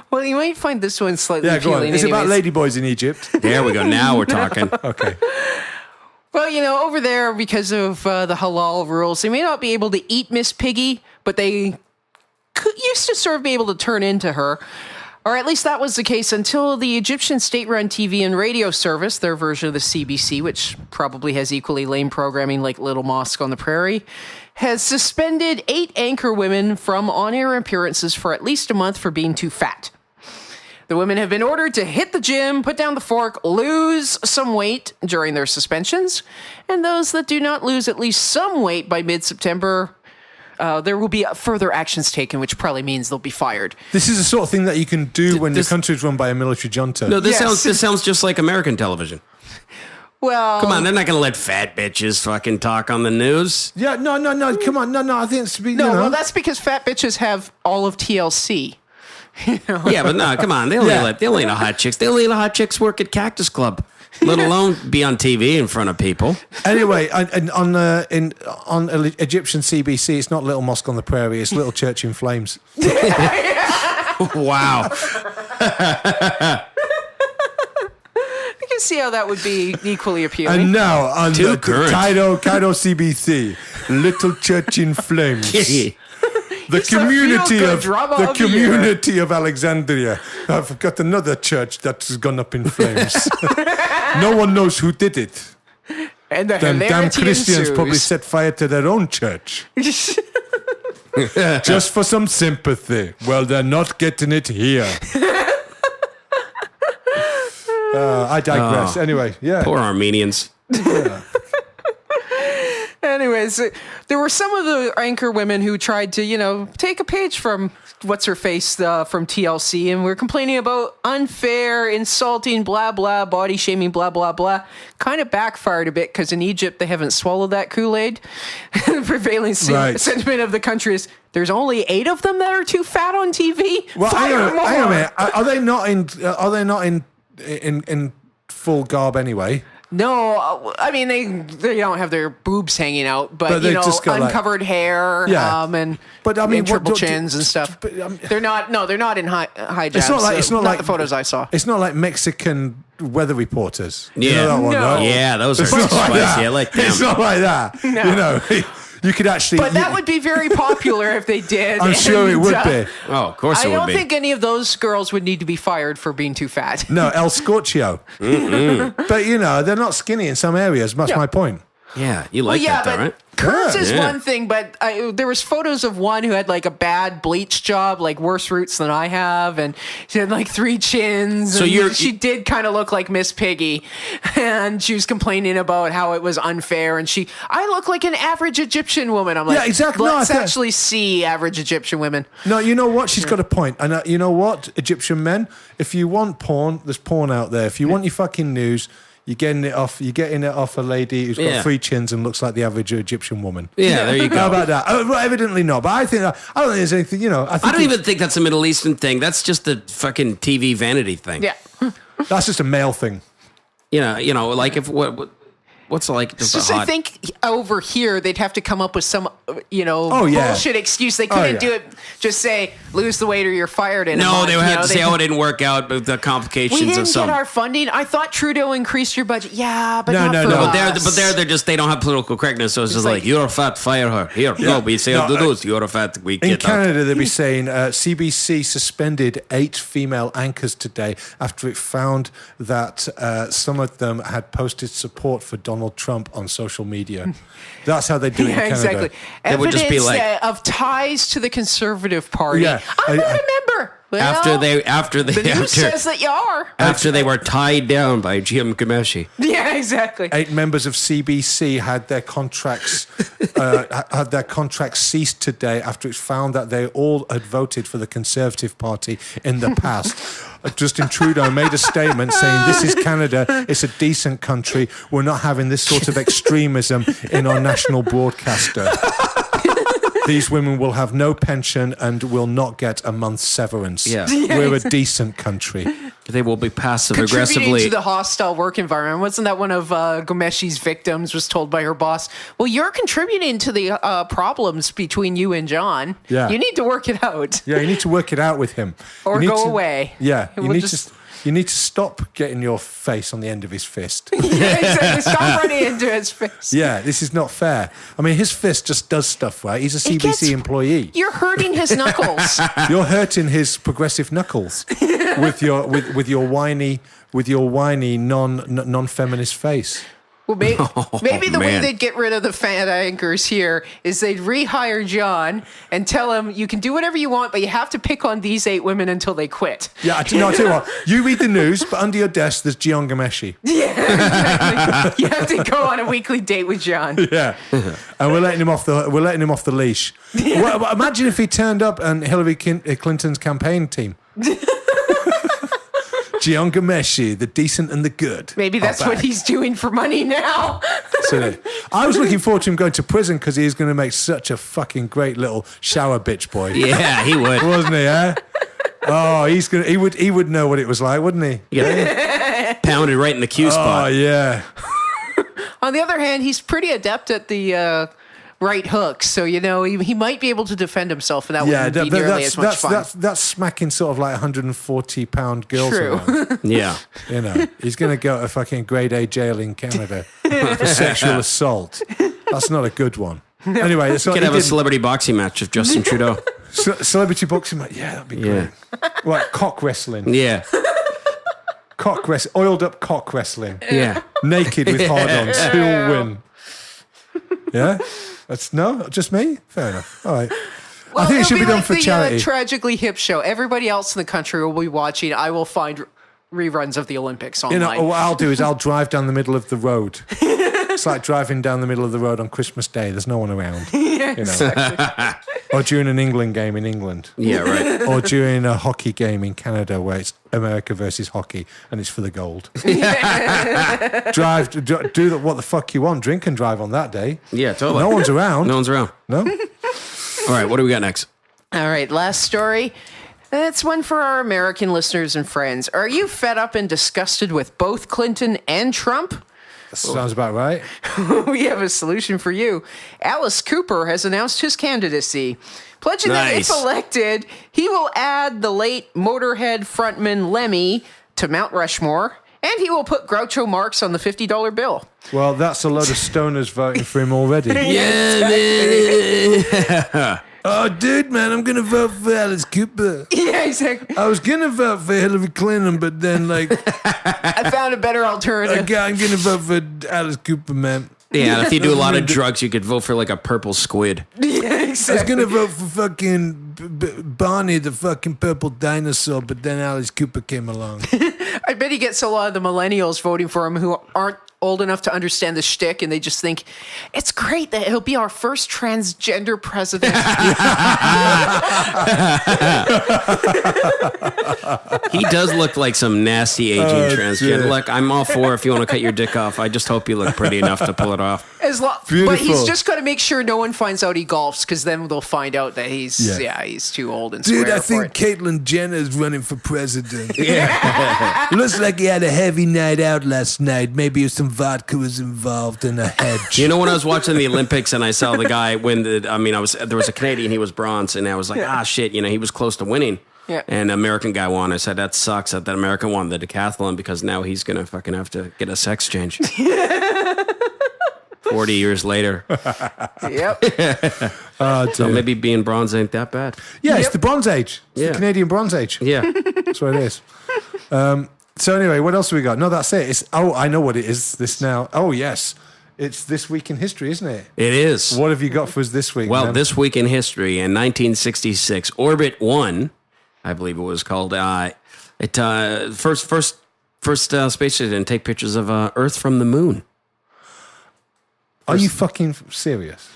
Well, you might find this one slightly go on. appealing. It's about ladyboys in Egypt. There we go. Now we're talking. Okay. Well, over there, because of the halal rules, they may not be able to eat Miss Piggy, but they used to sort of be able to turn into her. Or at least that was the case until the Egyptian state-run TV and radio service, their version of the CBC, which probably has equally lame programming like Little Mosque on the Prairie, has suspended 8 anchor women from on-air appearances for at least a month for being too fat. The women have been ordered to hit the gym, put down the fork, lose some weight during their suspensions, and those that do not lose at least some weight by mid-September there will be further actions taken, which probably means they'll be fired. This is the sort of thing that you can do when your country is run by a military junta. No, this sounds just like American television. Well, Come on, they're not going to let fat bitches fucking talk on the news. Yeah, no, come on, no. I think it's well, that's because fat bitches have all of TLC. Yeah, but no, come on, they only let hot chicks. They only let hot chicks work at Cactus Club, let alone be on TV in front of people. Anyway, on Egyptian CBC, it's not Little Mosque on the Prairie; it's Little Church in Flames. Wow. I can see how that would be equally appealing. And now on the Kaido CBC, Little Church in Flames. The community of Alexandria. I've got another church that's gone up in flames. No one knows who did it. And the Them damn hilarity Christians ensues. probably set fire to their own church. Just for some sympathy. Well, they're not getting it here. I digress. Anyway, yeah. Poor Armenians. Yeah. Anyways, there were some of the anchor women who tried to, take a page from what's-her-face from TLC, and we're complaining about unfair, insulting, blah, blah, body shaming, blah, blah, blah. Kind of backfired a bit because in Egypt, they haven't swallowed that Kool-Aid. The prevailing sentiment of the country is there's only 8 of them that are too fat on TV. Well, Fire more. hang on a minute. Are they not in full garb anyway? No, I mean they don't have their boobs hanging out, but they just got uncovered hair, and triple chins and stuff. But, they're not in hijabs. It's not like the photos I saw. It's not like Mexican weather reporters. Yeah, you know that one, no. right? Yeah, those are It's not like spicy. that. I like them. It's not like that. No. You could actually. But that would be very popular if they did. I'm sure it would be. Oh, of course it I would don't be. think any of those girls would need to be fired for being too fat. No, El Scorchio. But they're not skinny in some areas. That's my point. Yeah, you like that, though, right? Curves is Yeah. one thing, but there was photos of one who had like a bad bleach job, like worse roots than I have, and she had like 3 chins. So and she did kind of look like Miss Piggy, and she was complaining about how it was unfair. And I look like an average Egyptian woman. I'm like, Yeah, exactly. Let's actually see average Egyptian women. No, you know what? She's got a point. And you know what? Egyptian men, if you want porn, there's porn out there. If you want your fucking news, you're getting it off a lady who's got 3 chins and looks like the average Egyptian woman. Yeah, there you go. How about that? Well, evidently not. But I don't think there's anything, I don't even think that's a Middle Eastern thing. That's just a fucking TV vanity thing. Yeah. That's just a male thing. Like if what's like just a hot... I think over here they'd have to come up with some, yeah. bullshit excuse. They couldn't do it. Just say lose the weight or you're fired. In a No, month. they would have to say, it didn't work out, but the complications we of didn't some. get our funding. I thought Trudeau increased your budget. Yeah, but No, not no, for no. us. They're just they don't have political correctness, so it's just like you're fat, fire her. Here, no, we say the news. You're a fat. We In get out. Canada, they'll be saying CBC suspended 8 female anchors today after it found that some of them had posted support for Donald Trump on social media. That's how they do it in Canada. Exactly. It would just be Evidence like- of ties to the Conservative Party. Yeah. I'm not a member. Well, After the news says that you are. After they were tied down by Jim Kameshi. Yeah, exactly. 8 members of CBC had their contracts ceased today after it's found that they all had voted for the Conservative Party in the past. Justin Trudeau made a statement saying, "This is Canada. It's a decent country. We're not having this sort of extremism in our national broadcaster. These women will have no pension and will not get a month's severance. Yeah. We're a decent country." They will be passive Contributing aggressively. to the hostile work environment. Wasn't that one of Gomeshi's victims was told by her boss, well, you're contributing to the problems between you and John. Yeah. You need to work it out. Yeah, you need to work it out with him. Or You need go to- away. Yeah, We'll you need to stop getting your face on the end of his fist. Yeah, exactly. Stop running into his face. Yeah, this is not fair. I mean, his fist just does stuff, right? He's a It CBC gets- employee. You're hurting his knuckles. You're hurting his progressive knuckles with your whiny non-feminist face. Well, maybe the way man. they'd get rid of the fat anchors here is they'd rehire John and tell him, you can do whatever you want, but you have to pick on these 8 women until they quit. Yeah, I tell you what. You read the news, but under your desk there's Gian Gameshi. Yeah, exactly. You have to go on a weekly date with John. Yeah, and we're letting him off the leash. Well, imagine if he turned up and Hillary Clinton's campaign team. Gian Gameshi, the decent and the good. Maybe that's what he's doing for money now. So, I was looking forward to him going to prison because he's going to make such a fucking great little shower bitch boy. Yeah, he would. Wasn't he, eh? Oh, he would know what it was like, wouldn't he? Yeah. Pounded right in the Q spot. Oh, yeah. On the other hand, he's pretty adept at the right hooks, so he might be able to defend himself, and that wouldn't be nearly as much fun. That's smacking sort of like 140-pound girls True. around. Yeah. He's going to go to fucking grade A jail in Canada for sexual assault. That's not a good one. Anyway, You could have a celebrity boxing match with Justin Trudeau. Celebrity boxing match. Yeah, that'd be great. Like cock wrestling. Yeah. Oiled up cock wrestling. Yeah. Naked with hard-ons. Who'll win? Yeah? That's just me? Fair enough. All right. Well, I think it should be done for the, charity. Tragically Hip show. Everybody else in the country will be watching. I will find reruns of the Olympics online. What I'll do is I'll drive down the middle of the road. It's like driving down the middle of the road on Christmas Day. There's no one around. Yeah, exactly. Or during an England game in England. Yeah, right. Or during a hockey game in Canada where it's America versus hockey and it's for the gold. Do what the fuck you want. Drink and drive on that day. Yeah, totally. No one's around. No one's around. No? All right, what do we got next? All right, last story. That's one for our American listeners and friends. Are you fed up and disgusted with both Clinton and Trump? Sounds about right. We have a solution for you. Alice Cooper has announced his candidacy, pledging that if elected, he will add the late Motorhead frontman Lemmy to Mount Rushmore, and he will put Groucho Marx on the $50 bill. Well, that's a load of stoners voting for him already. Yeah, Oh, dude, man, I'm going to vote for Alice Cooper. Yeah, exactly. I was going to vote for Hillary Clinton, but then, I found a better alternative. I'm going to vote for Alice Cooper, man. Yeah, if you do a lot of drugs, you could vote for like a purple squid. Yeah, exactly. I was going to vote for fucking Barney, the fucking purple dinosaur, but then Alice Cooper came along. I bet he gets a lot of the millennials voting for him who aren't old enough to understand the shtick, and they just think, it's great that he'll be our first transgender president. He does look like some nasty aging transgender. dear. Look, I'm all for if you want to cut your dick off. I just hope you look pretty enough to pull it off. But he's just got to make sure no one finds out he golfs, because then they'll find out that he's too old and Dude, square I think for it. Caitlyn Jenner's running for president. Looks like he had a heavy night out last night. Maybe some vodka was involved in a hedge. You know, when I was watching the Olympics and I saw the guy win there was a Canadian, he was bronze, and I was like, shit, he was close to winning. Yeah. And an American guy won. I said, that sucks that American won the decathlon because now he's going to fucking have to get a sex change. 40 years later. Yep. So maybe being bronze ain't that bad. Yeah, it's the Bronze Age. It's Yeah. the Canadian Bronze Age. Yeah. That's what it is. So anyway, what else have we got? No, that's it. I know what it is. This now. Oh, yes. It's This Week in History, isn't it? It is. What have you got for us this week? Well, man? this week in history, in 1966, Orbit 1, I believe it was called, first space station to take pictures of Earth from the moon. Are you fucking serious?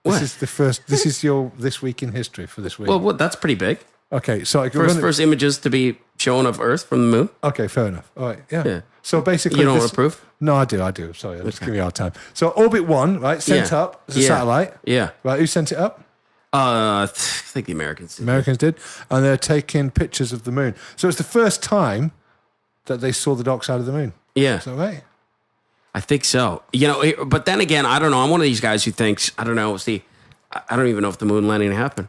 What? This is your This Week in History for this week. Well, that's pretty big. Okay, so First images to be shown of Earth from the moon. Okay, fair enough. All right, yeah. Yeah. So basically, You don't approve? No, I do. Sorry, I'm just giving you a hard time. So Orbit 1, right, sent Yeah. up as a Yeah. satellite. Yeah. Right, who sent it up? I think the Americans did. Americans did, and they're taking pictures of the moon. So it's the first time that they saw the dark side of the moon. Yeah. Is that right? I think so. But then again, I don't know. I'm one of these guys who thinks, I don't know. See, I don't even know if the moon landing happened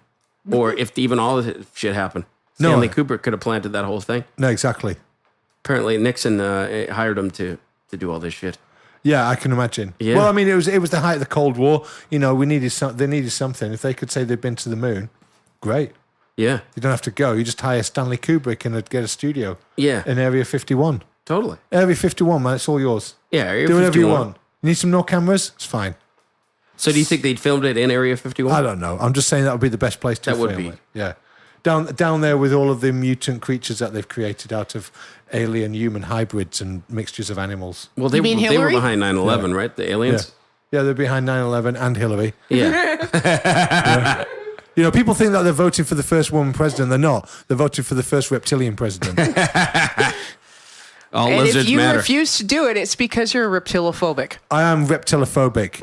or if even all of this shit happened. No. Stanley Kubrick could have planted that whole thing. No, exactly. Apparently, Nixon hired him to do all this shit. Yeah, I can imagine. Yeah. Well, I mean, it was the height of the Cold War. They needed something. If they could say they'd been to the moon, great. Yeah. You don't have to go. You just hire Stanley Kubrick and get a studio. Yeah. In Area 51. Totally. Area 51, man, it's all yours. Yeah. Area Do whatever you 51. want. You need some more cameras? It's fine. So do you think they'd filmed it in Area 51? I don't know. I'm just saying that would be the best place to That would film be. it. Yeah. Down there with all of the mutant creatures that they've created out of alien human hybrids and mixtures of animals. Well, they mean were Hillary? behind 9/11, right? The aliens? Yeah, they're behind 9/11 and Hillary. Yeah. You know, people think that they're voting for the first woman president. They're not. They're voting for the first reptilian president. All And lizards if you matter. refuse to do it, it's because you're reptilophobic. I am reptilophobic.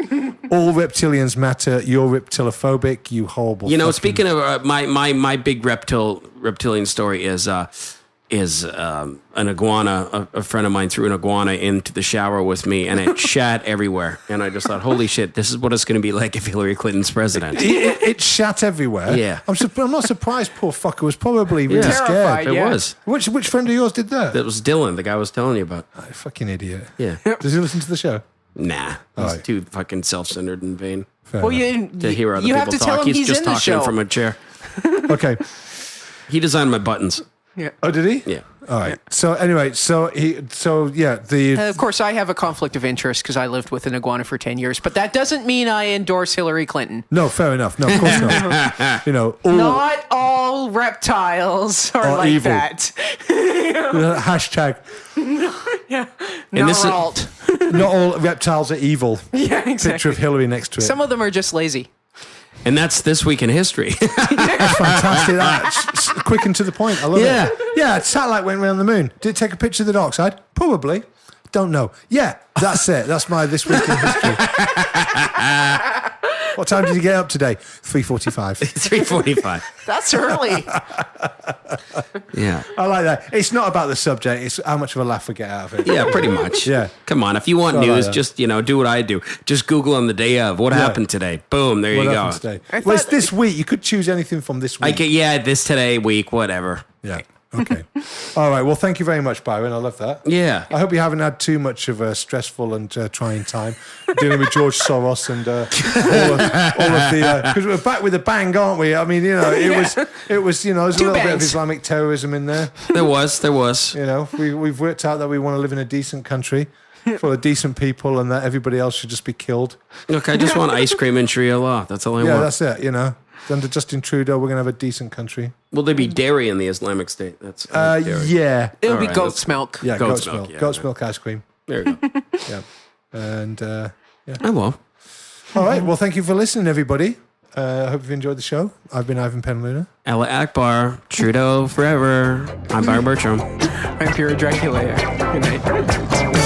All reptilians matter. You're reptilophobic. You horrible. You know, fucking- speaking of my big reptilian story is an iguana. A friend of mine threw an iguana into the shower with me, and it shat everywhere. And I just thought, holy shit, this is what it's going to be like if Hillary Clinton's president. It shat everywhere. Yeah. I'm not surprised. Poor fucker was probably really Terrified, scared. It yeah. was. Which friend of yours did that? That was Dylan, the guy I was telling you about. Oh, fucking idiot. Yeah. Does he listen to the show? Nah. He's right. too fucking self-centered and vain Fair Well, enough. to hear other you people have to talk. tell him he's just in the talking show. from a chair. Okay. He designed my buttons. Yeah. Oh, did he? Yeah. All right. So anyway, Of course, I have a conflict of interest because I lived with an iguana for 10 years, but that doesn't mean I endorse Hillary Clinton. No, fair enough. No, of course not. You know, all Not all reptiles are like evil. that. hashtag. Not this is- all. Not all reptiles are evil. Yeah, Picture exactly. of Hillary next to it. Some of them are just lazy. And that's this week in history. Fantastic. That's quick and to the point. I love Yeah. it. Yeah, a satellite went around the moon. Did it take a picture of the dark side? Probably. Don't know. Yeah, that's it. That's my this week in history. What time did you get up today? 3:45. 3:45. That's early. Yeah. I like that. It's not about the subject. It's how much of a laugh we get out of it. Yeah, pretty much. Yeah. Come on. If you want I like news, that. just, do what I do. Just Google on the day of. What happened today? Boom. There What you go. happened today? Well, it's this week. You could choose anything from this week. This today, week, whatever. Yeah. Okay. All right. Well, thank you very much, Byron. I love that. Yeah. I hope you haven't had too much of a stressful and trying time dealing with George Soros and all of the because we're back with a bang, aren't we? I mean, it was there's a little bit of bangs. Islamic terrorism in there. There was. You know, we've worked out that we want to live in a decent country full of decent people, and that everybody else should just be killed. Look, I just want ice cream and Sharia law. That's all I Yeah, want. that's it. Under Justin Trudeau, we're gonna have a decent country. Will there be dairy in the Islamic State? That's dairy. Yeah. It'll All be right, goat's that's- milk. Yeah, Goat's goat's milk, milk. yeah, Goat's right. milk ice cream. There you go. Yeah. And Oh, well. all right. Well, thank you for listening, everybody. I hope you've enjoyed the show. I've been Ivan Penaluna. Allah Akbar. Trudeau forever. I'm Byron Bertram. I'm pure Dracula. Good night.